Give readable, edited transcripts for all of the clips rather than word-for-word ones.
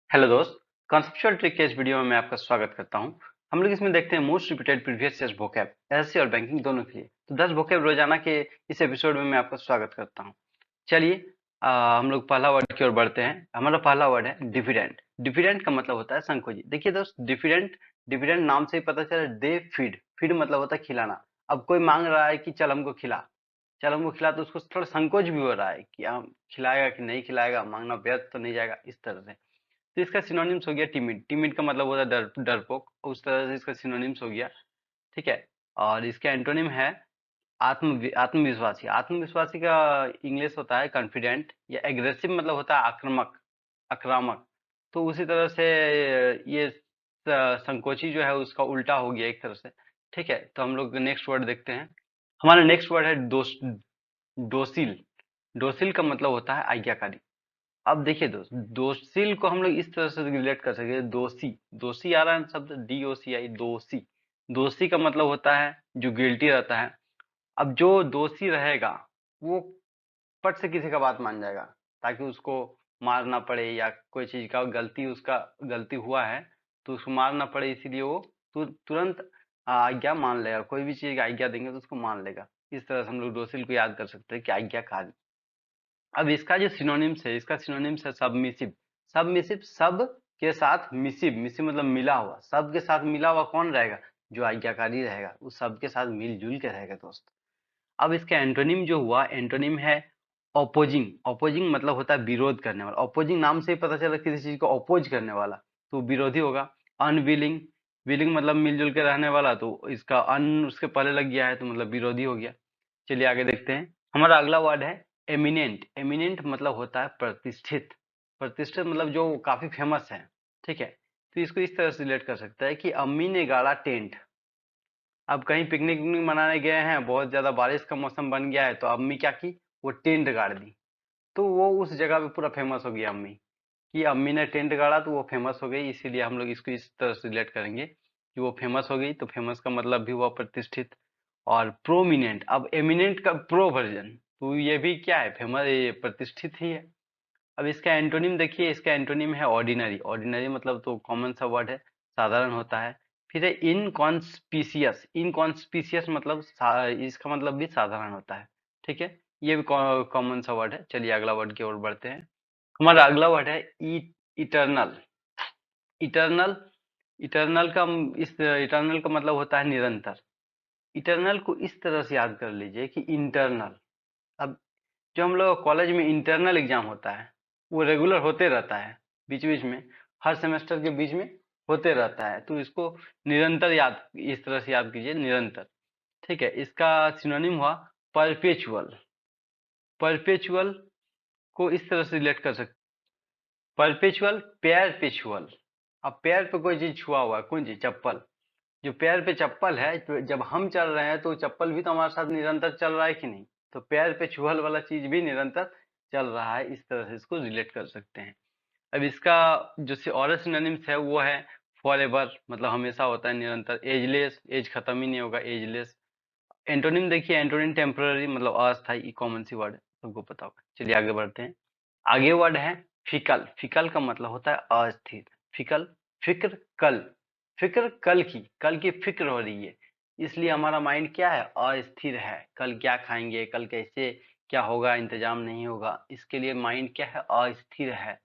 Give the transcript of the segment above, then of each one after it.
Hello दोस्त। Conceptual trick के इस वीडियो में मैं आपका स्वागत करता हूं। हम लोग इसमें देखते हैं most repeated previous year vocab SSC और बैंकिंग दोनों के लिए। तो 10 वोकैब रोजाना के इस एपिसोड में मैं आपका स्वागत करता हूं। चलिए हम लोग पहला वर्ड की ओर बढ़ते हैं। हमारा पहला वर्ड है डिफिडेंट। डिफिडेंट का मतलब होता है संकोची। देखिए दोस्त, डिफिडेंट डिफिडेंट नाम से ही पता चला, दे फीड। फीड मतलब होता है खिलाना। अब कोई मांग रहा है कि चल हमको खिला, चल हमको खिला, तो उसको थोड़ा संकोच भी हो रहा है कि हम खिलाएगा कि नहीं खिलाएगा, मांगना व्यर्थ तो नहीं जाएगा, इस तरह से। तो इसका सिनोनिम्स हो गया टिमिड। टिमिड का मतलब होता है डरपोक, उस तरह से इसका सिनोनिम्स हो गया। ठीक है। और इसका एंटोनिम है आत्मविश्वासी। आत्मविश्वासी का इंग्लिश होता है कॉन्फिडेंट, या एग्रेसिव मतलब होता है आक्रामक, आक्रामक। तो उसी तरह से ये संकोची जो है उसका उल्टा हो गया एक तरह से। ठीक है, तो हम लोग नेक्स्ट वर्ड देखते हैं। हमारा नेक्स्ट वर्ड है डोसिल। डोसिल का मतलब होता है आज्ञाकारी। अब देखिए दोस्त, दोषील को हम लोग इस तरह से रिलेट कर सकते हैं। दोषी, दोषी आ रहा है शब्द, DOCI, दोषी। दोषी का मतलब होता है जो गिल्टी रहता है। अब जो दोषी रहेगा वो पट से किसी का बात मान जाएगा, ताकि उसको मार ना पड़े, या कोई चीज का गलती, उसका गलती हुआ है तो उसको मार ना पड़े, इसीलिए वो तुरंत आज्ञा मान लेगा। कोई भी चीज की आज्ञा देंगे तो उसको मान लेगा। इस तरह से हम लोग दोषील को याद कर सकते हैं कि आज्ञाकारी। अब इसका जो सिनोनिम्स है, इसका सिनोनिम्स है सबमिसिव। सबमिसिव, सब के साथ मिसिव, मिसिव मतलब मिला हुआ। सब के साथ मिला हुआ कौन रहेगा? जो आज्ञाकारी रहेगा, उस सब के साथ मिलजुल के रहेगा दोस्त। अब इसका एंटोनिम जो हुआ, एंटोनिम है ऑपोजिंग। ऑपोजिंग मतलब होता है विरोध करने वाला। ऑपोजिंग नाम से ही पता चला किसी चीज को अपोज करने वाला, तो विरोधी होगा। अनविलिंग, विलिंग मतलब मिलजुल के रहने वाला, तो इसका अन उसके पहले लग गया है तो मतलब विरोधी हो गया। चलिए आगे देखते हैं। हमारा अगला वर्ड है एमिनेंट। एमिनेंट मतलब होता है प्रतिष्ठित। प्रतिष्ठित मतलब जो काफी फेमस है। ठीक है, तो इसको इस तरह से रिलेट कर सकता है कि अम्मी ने गाड़ा टेंट। अब कहीं पिकनिक विकनिक मनाने गए हैं, बहुत ज्यादा बारिश का मौसम बन गया है, तो अम्मी क्या की, वो टेंट गाड़ दी। तो वो उस जगह पे पूरा फेमस हो गया अम्मी, कि अम्मी ने टेंट गाड़ा तो वो फेमस हो गई। इसीलिए हम लोग इसको इस तरह से रिलेट करेंगे कि वो फेमस हो गई। तो फेमस का मतलब भी हुआ प्रतिष्ठित। और प्रोमिनेंट, अब एमिनेंट का प्रो वर्जन, तो ये भी क्या है, फेमस, ये प्रतिष्ठित ही है। अब इसका एंटोनिम देखिए, इसका एंटोनिम है ऑर्डिनरी। ऑर्डिनरी मतलब तो कॉमन सा वर्ड है, साधारण होता है। फिर है इनकॉन्स्पिशियस। इनकॉन्स्पिशियस मतलब इसका मतलब भी साधारण होता है। ठीक है, ये भी कॉमन सा वर्ड है। चलिए अगला वर्ड की ओर बढ़ते हैं। हमारा अगला वर्ड है इटर्नल। इटर्नल, इटर्नल का इस इटर्नल का मतलब होता है निरंतर। इटर्नल को इस तरह से याद कर लीजिए कि इंटरनल। अब जो हम लोग कॉलेज में इंटरनल एग्जाम होता है, वो रेगुलर होते रहता है, बीच बीच में, हर सेमेस्टर के बीच में होते रहता है। तो इसको निरंतर याद, इस तरह से याद कीजिए, निरंतर। ठीक है, इसका सिनोनिम हुआ परपेचुअल। परपेचुअल को इस तरह से रिलेट कर सकते। परपेचुअल, पैर पे छुअल। अब पैर पे कोई चीज छुआ हुआ है, कौन चीज? चप्पल। जो पैर पे चप्पल है, तो जब हम चल रहे हैं तो चप्पल भी तो हमारे साथ निरंतर चल रहा है कि नहीं? तो पैर पे छुअल वाला चीज भी निरंतर चल रहा है। इस तरह से इसको रिलेट कर सकते हैं। अब इसका जो और सिनोनिम्स है वो है फॉरएवर, मतलब हमेशा होता है, निरंतर। एजलेस, एज खत्म ही नहीं होगा, एजलेस। एंटोनिम देखिए, एंटोनिम टेम्पररी मतलब अस्थायी, कॉमन सी वर्ड है, सबको पता होगा। चलिए आगे बढ़ते हैं। आगे वर्ड है फिकल। फिकल का मतलब होता है अस्थिर। फिकल, फिक्र कल, फिक्र कल की, कल की फिक्र हो रही है, इसलिए हमारा माइंड क्या है, अस्थिर है। कल क्या खाएंगे, कल कैसे क्या होगा, इंतजाम नहीं होगा, इसके लिए माइंड क्या है, अस्थिर है।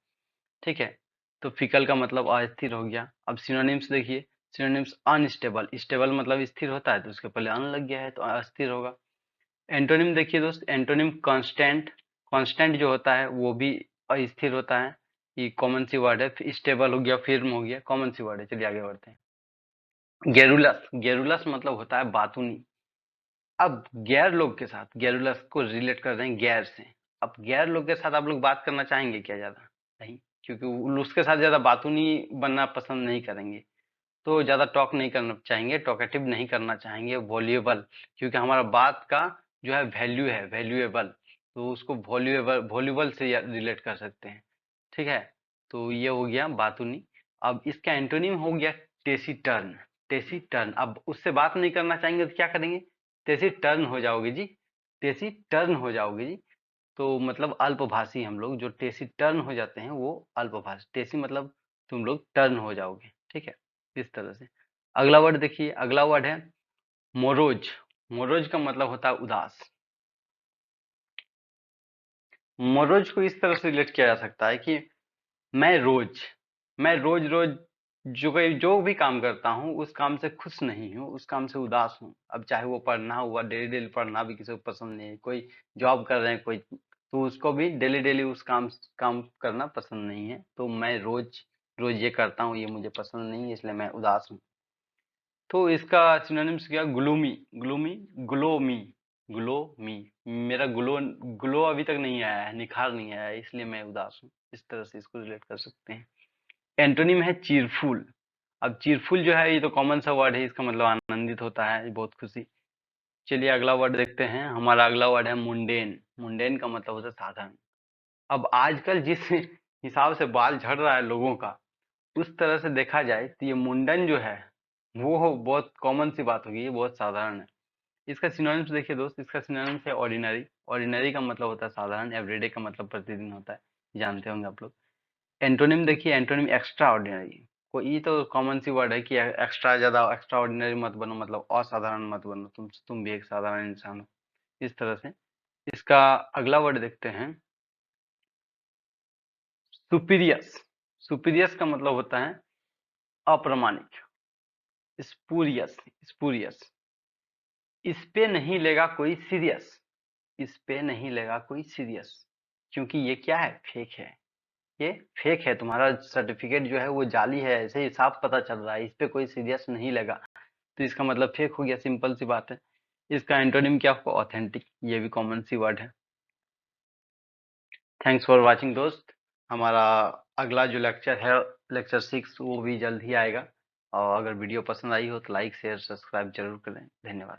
ठीक है, तो फिकल का मतलब अस्थिर हो गया। अब सिनोनिम्स देखिए। Synonyms unstable. स्टेबल मतलब स्थिर होता है, तो उसके पहले अन लग गया है तो अस्थिर होगा। एंटोनिम देखिए दोस्त, एंटोनिम कांस्टेंट। कांस्टेंट जो होता है वो भी अस्थिर होता है। ये कॉमन सी वर्ड है। स्टेबल हो गया, फिर्म हो गया, कॉमन सी वर्ड है। चलिए आगे बढ़ते हैं। गेरुलस। गेरुलस मतलब होता है बातूनी। अब गैर लोग के साथ गेरुलस को रिलेट कर रहे हैं गैर से। अब गैर लोग के साथ आप लोग बात करना चाहेंगे क्या? ज्यादा नहीं, क्योंकि उसके साथ ज्यादा बातूनी बनना पसंद नहीं करेंगे। तो ज्यादा टॉक नहीं करना चाहेंगे, टॉकेटिव नहीं करना चाहेंगे, वॉल्यूएबल। क्योंकि हमारा बात का जो है वैल्यू है, वैल्यूएबल, तो उसको वॉल्यूएबल, वॉल्यूबल से रिलेट कर सकते हैं। ठीक है, तो ये हो गया बातूनी। अब इसका एंटोनिम हो गया टेसिटर्न। टेसिटर्न, अब उससे बात नहीं करना चाहेंगे तो क्या करेंगे? टेसिटर्न हो जाओगे जी, टेसिटर्न हो जाओगे जी। तो मतलब अल्पभाषी, हम लोग जो टेसिटर्न हो जाते हैं वो अल्पभाषी। टेसी मतलब तुम लोग टर्न हो जाओगे, ठीक है, इस तरह से। अगला वर्ड देखिए, अगला वर्ड है मोरोज। मोरोज का मतलब होता है उदास। मोरोज को इस तरह से रिलेट किया जा सकता है कि मैं रोज मैं रोज रोज जो भी काम करता हूँ उस काम से खुश नहीं हूँ, उस काम से उदास हूँ। अब चाहे वो पढ़ना हुआ, डेली डेली पढ़ना भी किसी को पसंद नहीं है, कोई जॉब कर रहे हैं कोई, तो उसको भी डेली डेली उस काम करना पसंद नहीं है। तो मैं रोज रोज ये करता हूँ, ये मुझे पसंद नहीं है, इसलिए मैं उदास हूँ। तो इसका सिनोनिम्स क्या, ग्लूमी, ग्लूमी, ग्लोमी, ग्लोमी। मेरा ग्लो अभी तक नहीं आया है, निखार नहीं आया है, इसलिए मैं उदास हूँ। इस तरह से इसको रिलेट कर सकते हैं। एंटोनिम है चीरफुल। अब चीरफुल जो है ये तो कॉमन सा वर्ड है, इसका मतलब आनंदित होता है, बहुत खुशी। चलिए अगला वर्ड देखते हैं। हमारा अगला वर्ड है मुंडेन। मुंडेन का मतलब होता है साधारण। अब आजकल जिस हिसाब से बाल झड़ रहा है लोगों का, उस तरह से देखा जाए तो ये मुंडन जो है वो बहुत कॉमन सी बात होगी, ये बहुत साधारण है। इसका सिनोनिम्स देखिए दोस्त, इसका सिनोनिम्स है ऑर्डिनरी। ऑर्डिनरी का मतलब होता है साधारण, एवरीडे का मतलब प्रतिदिन होता है, जानते होंगे आप लोग। एंटोनिम देखिए, एंटोनिम एक्स्ट्रा ऑर्डिनरी। को ये तो कॉमन सी वर्ड है कि एक्स्ट्रा, ज्यादा एक्स्ट्रा ऑर्डिनरी मत बनो, मतलब असाधारण मत बनो, तुम भी एक साधारण इंसान हो, इस तरह से। इसका अगला वर्ड देखते हैं, सुपीरियस। सुपीरियस का मतलब होता है अप्रामाणिक। Spurious, spurious. इस पे नहीं लेगा कोई सीरियस। इस पे नहीं लेगा कोई सीरियस, क्योंकि ये क्या है, फेक है। ये फेक है, तुम्हारा सर्टिफिकेट जो है वो जाली है, ऐसे ही साफ पता चल रहा है, इस पे कोई सीरियस नहीं लगा, तो इसका मतलब फेक हो गया, सिंपल सी बात है। इसका एंटोनिम क्या होगा, ऑथेंटिक। ये भी कॉमन सी वर्ड है। थैंक्स फॉर वाचिंग दोस्त। हमारा अगला जो लेक्चर है, लेक्चर 6, वो भी जल्द ही आएगा। और अगर वीडियो पसंद आई हो तो लाइक शेयर सब्सक्राइब जरूर करें। धन्यवाद।